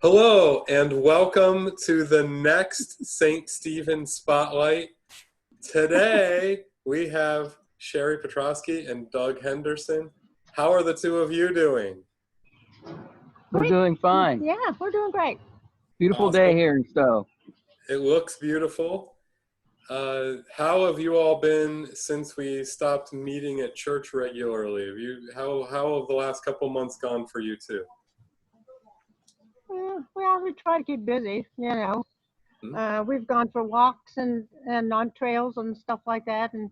Hello and welcome to the next St. Stephen Spotlight. Today we have Sherry Petrosky and Doug Henderson. How are the two of you doing? We're doing fine. Yeah, we're doing great. Beautiful Awesome. day here in Stowe. It looks beautiful. How have you all been since we stopped meeting at church regularly? How have the last couple months gone for you two? Well, we try to keep busy, you know. We've gone for walks and on trails and stuff like that, and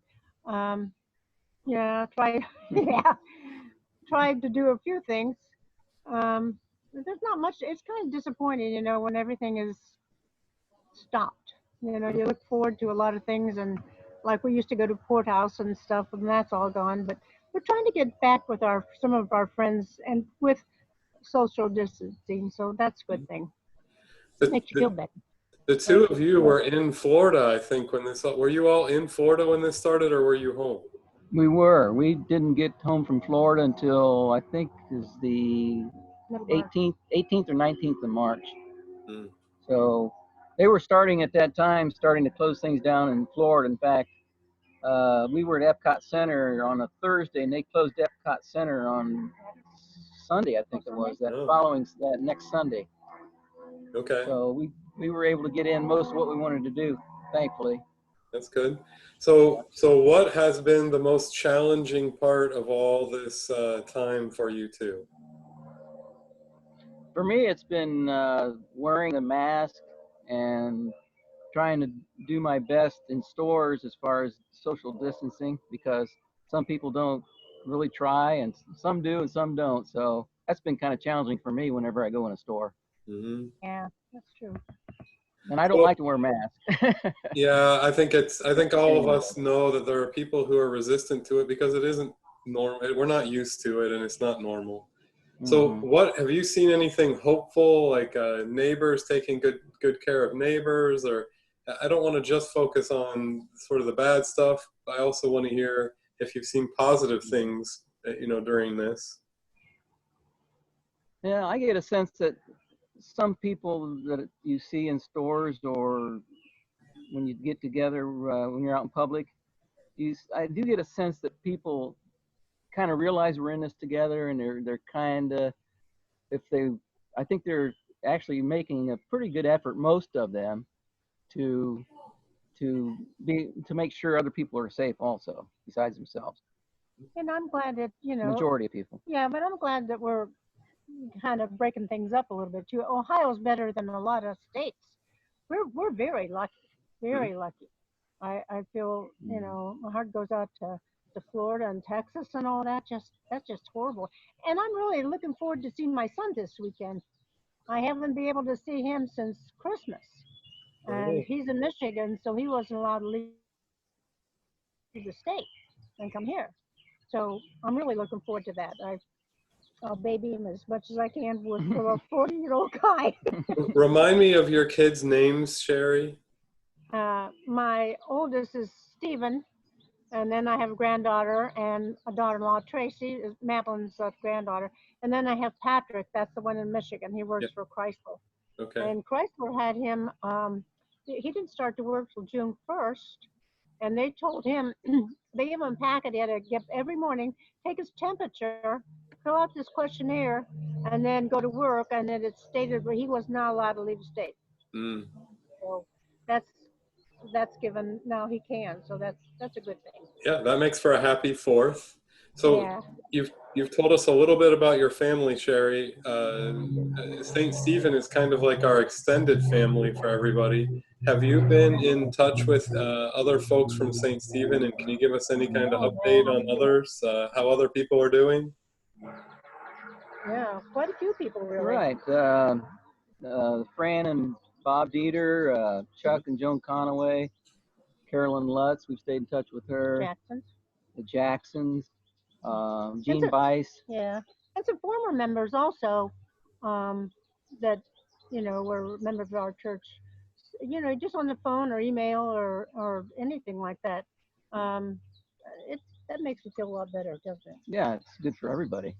tried to do a few things. But there's not much. It's kind of disappointing, you know, when everything is stopped. You know, you look forward to a lot of things, and like we used to go to Courthouse and stuff, and that's all gone. But we're trying to get back with some of our friends and with social distancing, so that's a good thing. Makes you feel better. The two of you were in Florida, I think, when this. Were you all in Florida when this started, or were you home? We were. We didn't get home from Florida until I think is the 18th or 19th of March. So they were starting at that time, starting to close things down in Florida. In fact, we were at Epcot Center on a Thursday, and they closed Epcot Center on Sunday, I think it was, that next Sunday. Okay. So we were able to get in most of what we wanted to do, thankfully. That's good. So what has been the most challenging part of all this time for you two? For me, it's been wearing a mask and trying to do my best in stores as far as social distancing, because some people don't really try, and some do and some don't. So that's been kind of challenging for me whenever I go in a store. Mm-hmm. Yeah, that's true. And I don't like to wear a mask. Yeah, I think all of us know that there are people who are resistant to it because it isn't normal. We're not used to it, and it's not normal. So what have you seen anything hopeful, like neighbors taking good care of neighbors? Or I don't want to just focus on sort of the bad stuff. I also want to hear if you've seen positive things, during this. Yeah, I get a sense that some people that you see in stores or when you get together when you're out in public, I do get a sense that people kind of realize we're in this together, and they're kind of, I think they're actually making a pretty good effort, most of them, to make sure other people are safe also, besides themselves. And I'm glad that, you know, majority of people. Yeah, but I'm glad that we're kind of breaking things up a little bit too. Ohio's better than a lot of states. We're very lucky, very lucky. I feel, you know, my heart goes out to Florida and Texas and all that. That's just horrible. And I'm really looking forward to seeing my son this weekend. I haven't been able to see him since Christmas, and he's in Michigan, so he wasn't allowed to leave the state and come here. So I'm really looking forward to that. I'll baby him as much as I can with a 40-year-old guy. Remind me of your kids' names, Sherry. My oldest is Stephen, and then I have a granddaughter and a daughter-in-law, Tracy, is Madeline's granddaughter. And then I have Patrick, that's the one in Michigan. He works for Chrysler. Okay. And Chrysler had him, he didn't start to work till June 1st. And they told him, they gave him a packet he had to get every morning, take his temperature, fill out this questionnaire, and then go to work. And then it stated where he was not allowed to leave the state. So that's given, now he can, so that's a good thing. Yeah, that makes for a happy 4th. So you've told us a little bit about your family, Sherry. St. Stephen is kind of like our extended family for everybody. Have you been in touch with other folks from St. Stephen, and can you give us any kind of update on others, how other people are doing? Yeah, quite a few people really. Right. Fran and Bob Dieter, Chuck and Joan Conaway, Carolyn Lutz, we've stayed in touch with her. The Jacksons, Gene Bice. Yeah, and some former members also that, you know, were members of our church, you know, just on the phone or email or anything like that. that makes me feel a lot better, doesn't it? Yeah, it's good for everybody.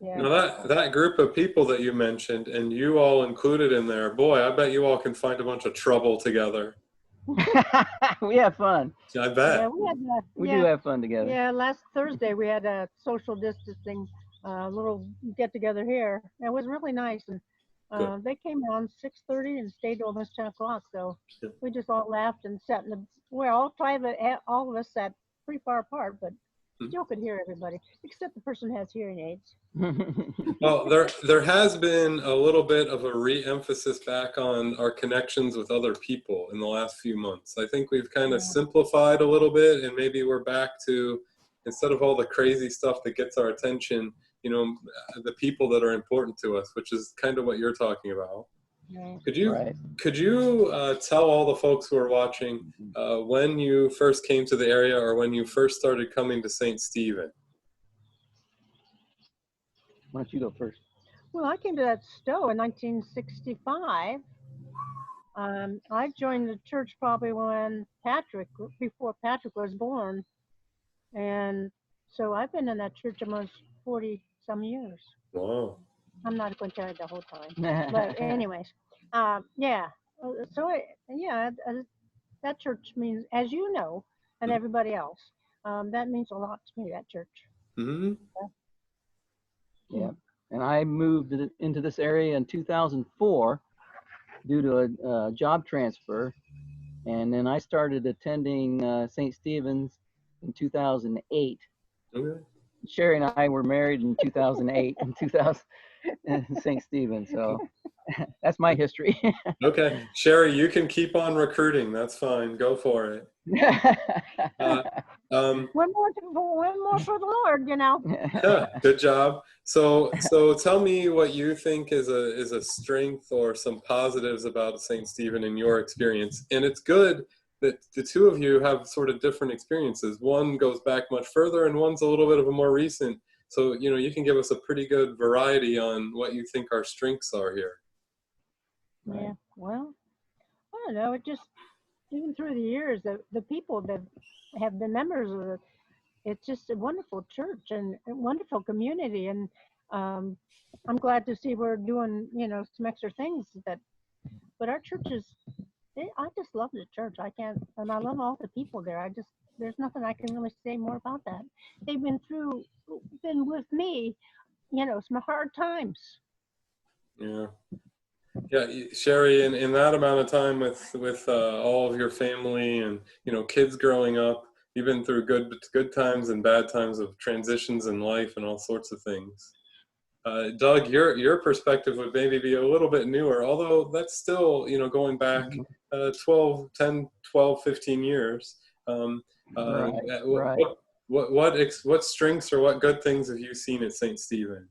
Yeah. Now that group of people that you mentioned, and you all included in there, boy, I bet you all can find a bunch of trouble together. We have fun. I bet. Yeah, we had We do have fun together. Yeah, last Thursday we had a social distancing little get together here. It was really nice, and they came around 6:30 and stayed almost 10 o'clock. So we just all laughed and sat in the. We're all private. All of us sat pretty far apart, but still could hear everybody, except the person has hearing aids. Well, there has been a little bit of a re-emphasis back on our connections with other people in the last few months. I think we've kind of simplified a little bit, and maybe we're back to, instead of all the crazy stuff that gets our attention, you know, the people that are important to us, which is kind of what you're talking about. Could you tell all the folks who are watching when you first came to the area, or when you first started coming to St. Stephen? Why don't you go first? Well, I came to that Stowe in 1965. I joined the church probably before Patrick was born. And so I've been in that church almost 40 some years. Wow. I'm not going to tell you the whole time. But anyways, yeah. So, that church means, as you know, and everybody else, that means a lot to me, that church. Mm-hmm. Yeah. And I moved into this area in 2004 due to a job transfer. And then I started attending St. Stephen's in 2008. Okay. Sherry and I were married in 2008 in St. Stephen. So that's my history. Okay. Sherry, you can keep on recruiting. That's fine. Go for it. One more for the Lord, you know. Good job. So tell me what you think is a strength or some positives about St. Stephen in your experience. And it's good that the two of you have sort of different experiences. One goes back much further, and one's a little bit of a more recent. So, you know, you can give us a pretty good variety on what you think our strengths are here. Yeah. Well, I don't know. It just, even through the years, the people that have been members of it, it's just a wonderful church and a wonderful community. And I'm glad to see we're doing, you know, some extra things but our church is, I just love the church. And I love all the people there. There's nothing I can really say more about that. They've been with me, you know, some hard times. Yeah. Yeah, Sherry, in that amount of time with all of your family and, you know, kids growing up, you've been through good times and bad times of transitions in life and all sorts of things. Doug, your perspective would maybe be a little bit newer, although that's still, you know, going back 12, 15 years. Right. What strengths or what good things have you seen at St. Stephen?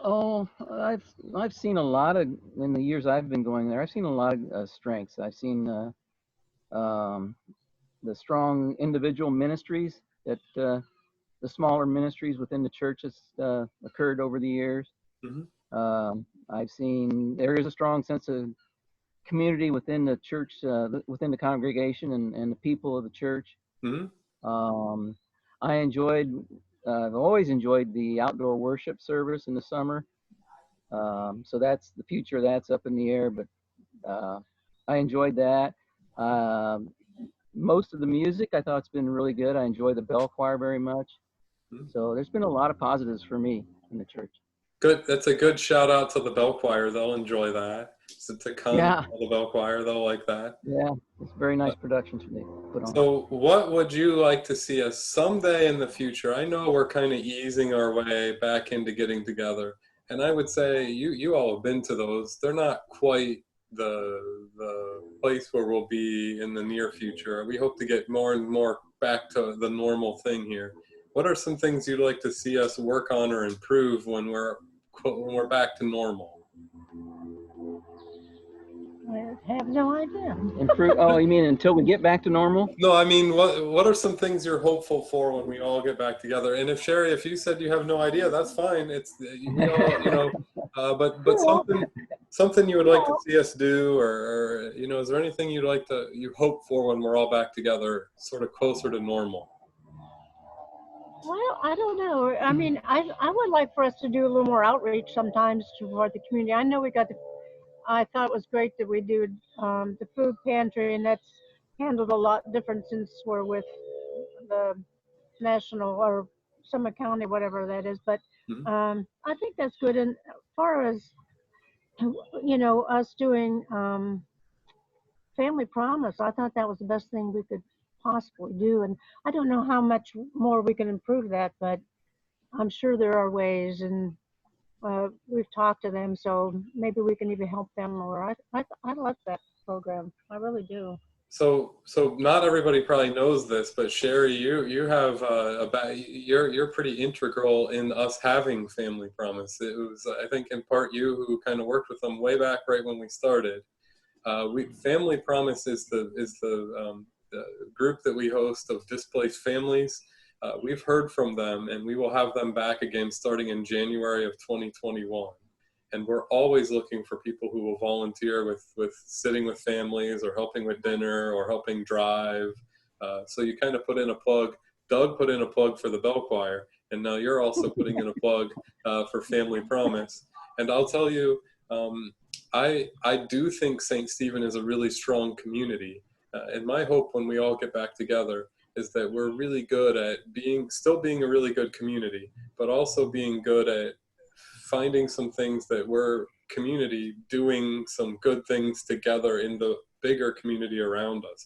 Oh, I've seen a lot of, in the years I've been going there, I've seen a lot of strengths. I've seen the strong individual ministries that the smaller ministries within the church has occurred over the years. Mm-hmm. I've seen there is a strong sense of community within the church, within the congregation and the people of the church. Mm-hmm. I've always enjoyed the outdoor worship service in the summer. So that's the future, that's up in the air, but I enjoyed that. Most of the music, I thought it's been really good. I enjoy the bell choir very much. So there's been a lot of positives for me in the church. Good. That's a good shout out to the bell choir. They'll enjoy that. So to come to the bell choir, they'll like that. Yeah, it's very nice productions they put on. So what would you like to see us someday in the future? I know we're kind of easing our way back into getting together. And I would say you all have been to those. They're not quite the place where we'll be in the near future. We hope to get more and more back to the normal thing here. What are some things you'd like to see us work on or improve when we're back to normal? I have no idea. Improve? Oh, you mean until we get back to normal? No, I mean, what are some things you're hopeful for when we all get back together? And if Sherry, if you said you have no idea, that's fine. It's we all, you know, but something you would like to see us do, or is there anything you hope for when we're all back together, sort of closer to normal? Well, I don't know. I mean, I would like for us to do a little more outreach sometimes toward the community. I know we got the. I thought it was great that we do the food pantry, and that's handled a lot different since we're with the national or Summit County, whatever that is. But Mhm. I think that's good. And as far as us doing Family Promise, I thought that was the best thing we could possibly do. And I don't know how much more we can improve that, but I'm sure there are ways. And we've talked to them, so maybe we can even help them more. I love that program. I really do. So not everybody probably knows this, but Sherry, you have you're pretty integral in us having Family Promise. It was, I think, in part you who kind of worked with them way back right when we started. Family Promise is the group that we host of displaced families. We've heard from them, and we will have them back again starting in January of 2021. And we're always looking for people who will volunteer with sitting with families or helping with dinner or helping drive. So you kind of put in a plug. Doug put in a plug for the Bell Choir, and now you're also putting in a plug for Family Promise. And I'll tell you, I do think St. Stephen is a really strong community. And my hope when we all get back together is that we're really good at still being a really good community, but also being good at finding some things that we're community doing some good things together in the bigger community around us.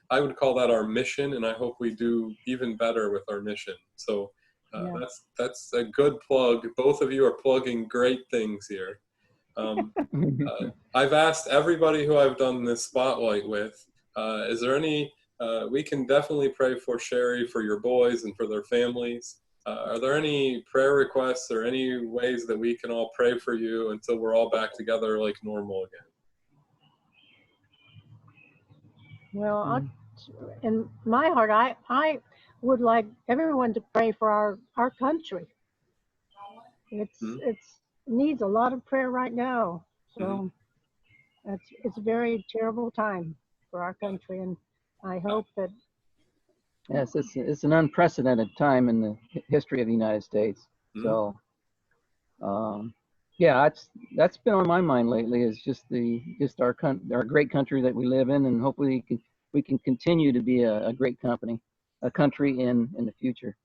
I would call that our mission, and I hope we do even better with our mission. So Yeah. that's a good plug. Both of you are plugging great things here. I've asked everybody who I've done this spotlight with, is there any, we can definitely pray for Sherry, for your boys, and for their families. Are there any prayer requests or any ways that we can all pray for you until we're all back together like normal again? Well, in my heart, I would like everyone to pray for our country. Mhm. It's needs a lot of prayer right now. Mhm. So it's a very terrible time for our country, and I hope that. Yes, it's an unprecedented time in the history of the United States. Mhm. So, yeah, that's been on my mind lately. Is just our great country that we live in, and hopefully we can continue to be a great country in the future.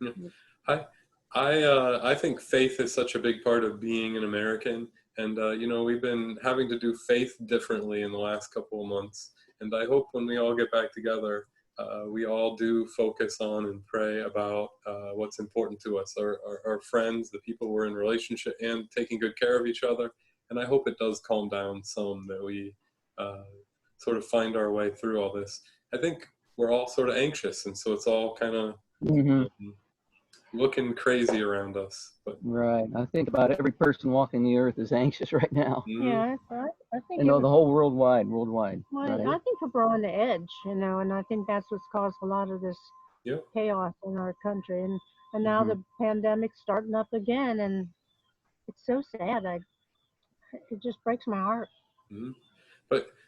Yeah. I think faith is such a big part of being an American, and we've been having to do faith differently in the last couple of months, and I hope when we all get back together, we all do focus on and pray about what's important to us, our friends, the people we're in relationship, and taking good care of each other. And I hope it does calm down some, that we sort of find our way through all this. I think we're all sort of anxious, and so it's all kind of Mm-hmm. looking crazy around us. But Right. I think about every person walking the earth is anxious right now. Yeah, I think You know, the whole worldwide. Right. I think we're on the edge, and I think that's what's caused a lot of this yep. chaos in our country, and now the pandemic's starting up again, and it's so sad. It just breaks my heart. Mhm.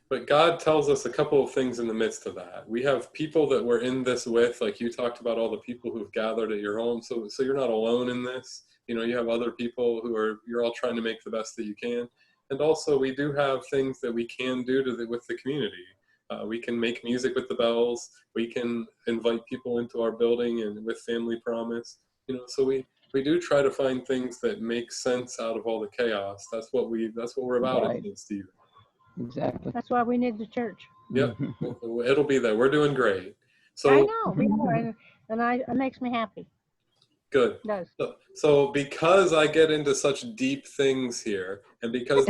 But God tells us a couple of things in the midst of that. We have people that we're in this with, like you talked about all the people who've gathered at your home. So you're not alone in this. You have other people you're all trying to make the best that you can. And also we do have things that we can do with the community. We can make music with the bells. We can invite people into our building and with Family Promise. So we do try to find things that make sense out of all the chaos. That's what we're about at St. Stephen. Exactly. That's why we need the church. Yep, it'll be there. We're doing great. So I know we are, and it makes me happy. Good. It does. So because I get into such deep things here, and because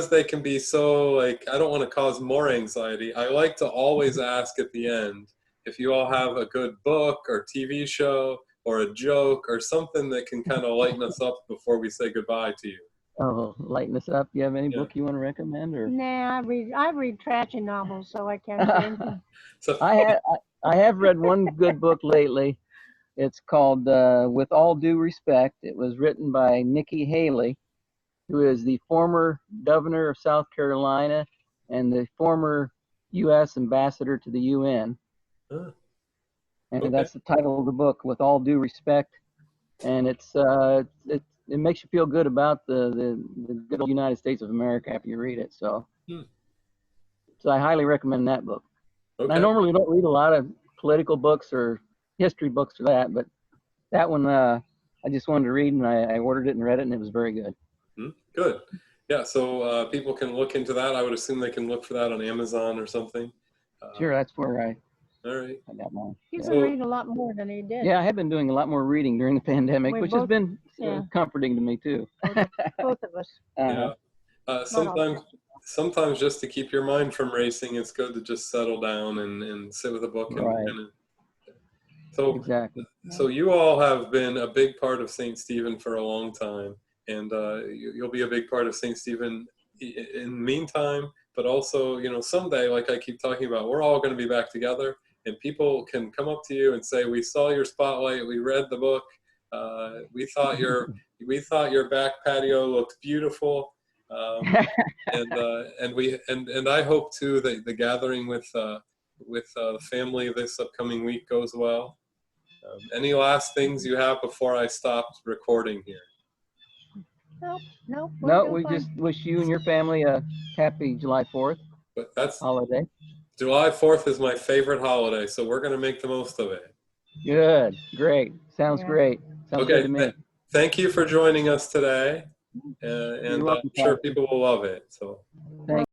they can be so, like, I don't want to cause more anxiety, I like to always ask at the end if you all have a good book or TV show or a joke or something that can kind of lighten us up before we say goodbye to you. Oh, lighten us up. Do you have any book you want to recommend, or? Nah, I read trashy novels, so I can't say anything. So I have read one good book lately. It's called With All Due Respect. It was written by Nikki Haley, who is the former governor of South Carolina and the former U.S. ambassador to the UN. and Okay. that's the title of the book, With All Due Respect. And it makes you feel good about the good old United States of America after you read it. So, so I highly recommend that book. Okay. And I normally don't read a lot of political books or history books or that, but that one I just wanted to read, and I ordered it and read it, and it was very good. Good. Yeah, so people can look into that. I would assume they can look for that on Amazon or something. Sure, that's where all right. I got mine. He's been reading a lot more than he did. Yeah, I have been doing a lot more reading during the pandemic, which has been comforting to me too. Both of us. Yeah. Sometimes just to keep your mind from racing, it's good to just settle down and sit with a book. So exactly. So you all have been a big part of St. Stephen for a long time, and you'll be a big part of St. Stephen in the meantime, but also, you know, someday, like I keep talking about, we're all going to be back together, and people can come up to you and say, we saw your spotlight, we read the book, we thought your back patio looked beautiful, and I hope too that the gathering with the family this upcoming week goes well. Any last things you have before I stop recording here? No, we just wish you and your family a happy July 4th holiday. July 4th is my favorite holiday, so we're going to make the most of it. Good. Great. Sounds great. Sounds good to me. Thank you for joining us today, and I'm sure people will love it. So. Thank